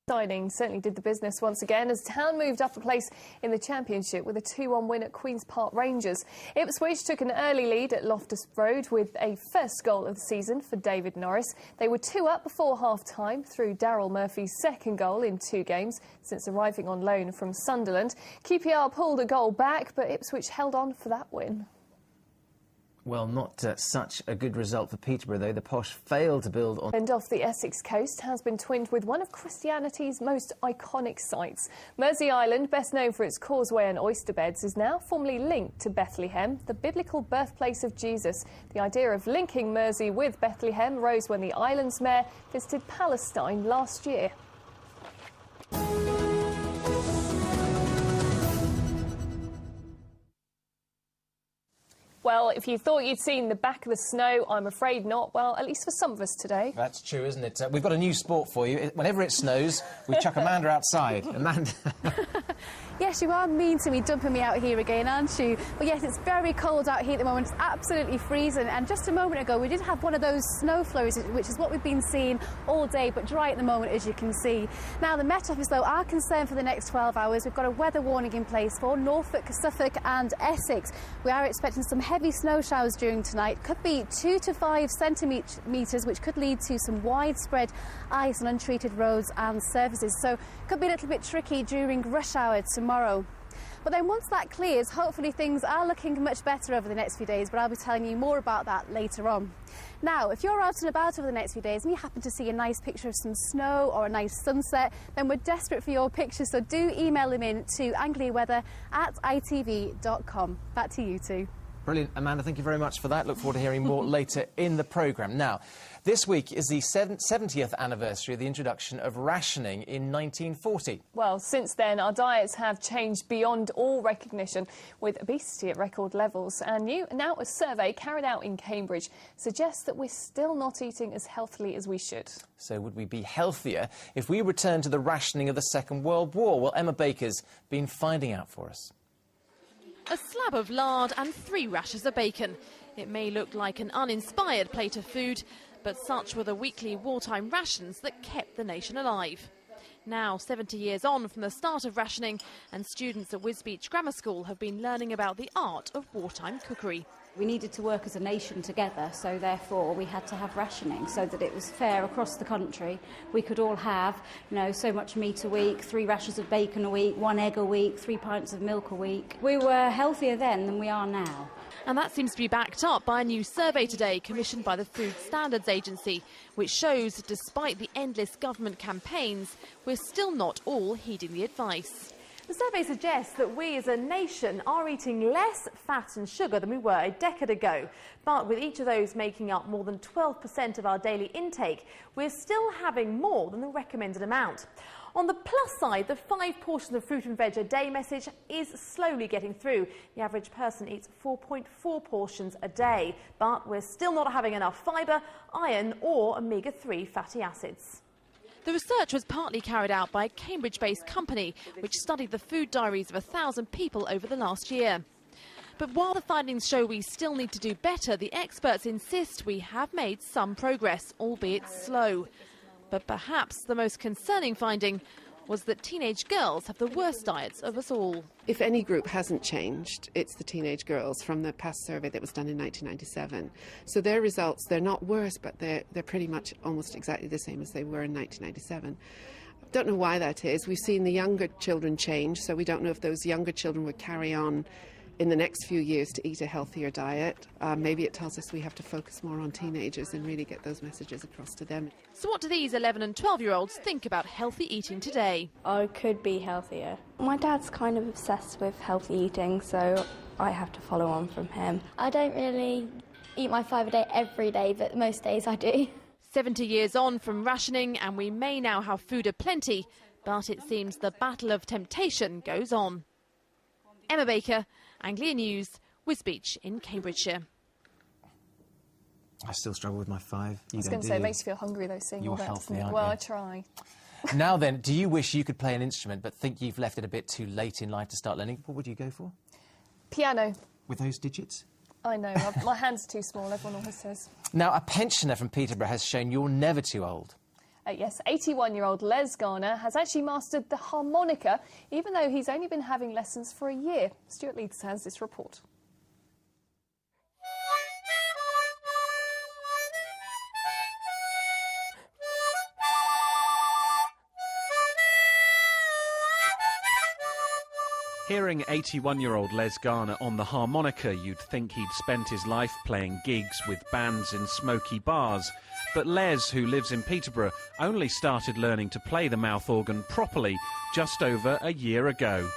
Rationing certainly did the business once again as Town moved up a place in the Championship with a 2-1 win at Queen's Park Rangers. Ipswich took an early lead at Loftus Road with a first goal of the season for David Norris. They were 2 up before half-time through Daryl Murphy's second goal in 2 games since arriving on loan from Sunderland. QPR pulled a goal back, but Ipswich held on for that win. Well, not such a good result for Peterborough, though. The Posh failed to build on... And off the Essex coast has been twinned with one of Christianity's most iconic sites. Mersea Island, best known for its causeway and oyster beds, is now formally linked to Bethlehem, the biblical birthplace of Jesus. The idea of linking Mersea with Bethlehem rose when the island's mayor visited Palestine last year. Well, if you thought you'd seen the back of the snow, I'm afraid not. Well, at least for some of us today. That's true, isn't it? We've got a new sport for you. Whenever it snows, we chuck Amanda outside. Amanda... Yes, you are mean to me, dumping me out here again, aren't you? Well, yes, it's very cold out here at the moment. It's absolutely freezing. And just a moment ago, we did have one of those snow flurries, which is what we've been seeing all day, but dry at the moment, as you can see. Now, the Met Office, though, are concerned for the next 12 hours. We've got a weather warning in place for Norfolk, Suffolk and Essex. We are expecting some heavy snow showers during tonight. Could be 2 to 5 centimetres, which could lead to some widespread ice on untreated roads and surfaces. So, could be a little bit tricky during rush hour tomorrow. But then once that clears, hopefully things are looking much better over the next few days, but I'll be telling you more about that later on. Now, if you're out and about over the next few days and you happen to see a nice picture of some snow or a nice sunset, then we're desperate for your pictures, so do email them in to angliaweather@itv.com. Back to you two. Brilliant. Amanda, thank you very much for that. Look forward to hearing more later in the programme. Now, this week is the 70th anniversary of the introduction of rationing in 1940. Well, since then, our diets have changed beyond all recognition, with obesity at record levels. And now a survey carried out in Cambridge suggests that we're still not eating as healthily as we should. So would we be healthier if we return to the rationing of the Second World War? Well, Emma Baker's been finding out for us. A slab of lard and 3 rashers of bacon. It may look like an uninspired plate of food, but such were the weekly wartime rations that kept the nation alive. Now, 70 years on from the start of rationing, and students at Wisbech Grammar School have been learning about the art of wartime cookery. We needed to work as a nation together, so therefore we had to have rationing so that it was fair across the country. We could all have, so much meat a week, 3 rashers of bacon a week, 1 egg a week, 3 pints of milk a week. We were healthier then than we are now. And that seems to be backed up by a new survey today commissioned by the Food Standards Agency, which shows, despite the endless government campaigns, we're still not all heeding the advice. The survey suggests that we as a nation are eating less fat and sugar than we were a decade ago. But with each of those making up more than 12% of our daily intake, we're still having more than the recommended amount. On the plus side, the 5 portions of fruit and veg a day message is slowly getting through. The average person eats 4.4 portions a day. But we're still not having enough fibre, iron or omega-3 fatty acids. The research was partly carried out by a Cambridge-based company which studied the food diaries of 1,000 people over the last year. But while the findings show we still need to do better, the experts insist we have made some progress, albeit slow. But perhaps the most concerning finding was that teenage girls have the worst diets of us all. If any group hasn't changed, it's the teenage girls from the past survey that was done in 1997. So their results, they're not worse, but they're pretty much almost exactly the same as they were in 1997. Don't know why that is. We've seen the younger children change, so we don't know if those younger children would carry on in the next few years to eat a healthier diet. Maybe it tells us we have to focus more on teenagers and really get those messages across to them. So what do these 11 and 12-year-olds think about healthy eating today? I could be healthier. My dad's kind of obsessed with healthy eating, so I have to follow on from him. I don't really eat my 5 a day every day, but most days I do. 70 years on from rationing, and we may now have food aplenty, but it seems the battle of temptation goes on. Emma Baker, Anglia News, Wisbech in Cambridgeshire. I still struggle with my 5. I was going to say, it makes you feel hungry, though, seeing all that. Healthy, aren't well, you? I try. Now then, do you wish you could play an instrument but think you've left it a bit too late in life to start learning? What would you go for? Piano. With those digits? I know, my hand's too small, everyone always says. Now, a pensioner from Peterborough has shown you're never too old. Yes, 81-year-old Les Garner has actually mastered the harmonica, even though he's only been having lessons for a year. Stuart Leeds has this report. Hearing 81-year-old Les Garner on the harmonica, you'd think he'd spent his life playing gigs with bands in smoky bars. But Les, who lives in Peterborough, only started learning to play the mouth organ properly just over a year ago.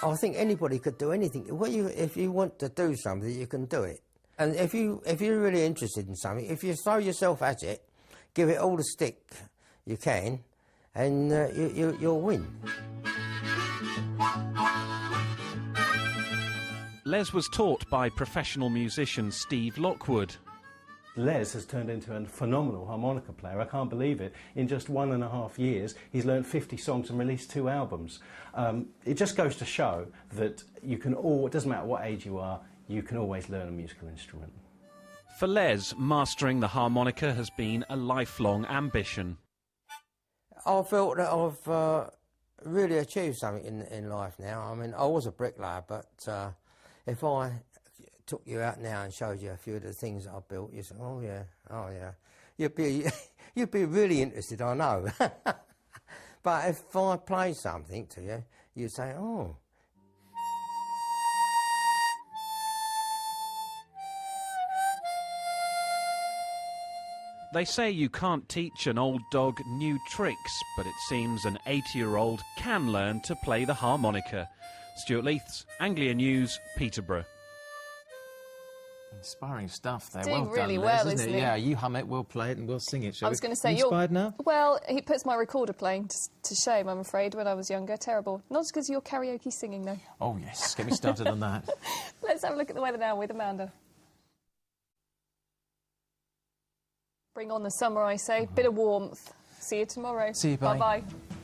I think anybody could do anything. If you want to do something, you can do it. And if you're really interested in something, if you throw yourself at it, give it all the stick you can, and you'll win. Les was taught by professional musician Steve Lockwood. Les has turned into a phenomenal harmonica player. I can't believe it. In just 1.5 years, he's learned 50 songs and released 2 albums. It just goes to show that you can it doesn't matter what age you are, you can always learn a musical instrument. For Les, mastering the harmonica has been a lifelong ambition. I felt that I've really achieved something in life now. I mean, I was a bricklayer, but if I took you out now and showed you a few of the things that I built, you'd say, oh yeah, you'd be really interested, I know. But if I played something to you, you'd say, oh. They say you can't teach an old dog new tricks, but it seems an 80-year-old can learn to play the harmonica. Stuart Leeds, Anglia News, Peterborough. Inspiring stuff there. Doing well really done, well, Les, isn't it? he? Yeah, you hum it, we'll play it and we'll sing it, shall we? I was going to say, you inspired now? Well, he puts my recorder playing to shame, I'm afraid, when I was younger. Terrible. Not as good as your karaoke singing, though. Oh, yes. Get me started on that. Let's have a look at the weather now with Amanda. Bring on the summer, I say. Bit of warmth. See you tomorrow. See you, bye. Bye-bye.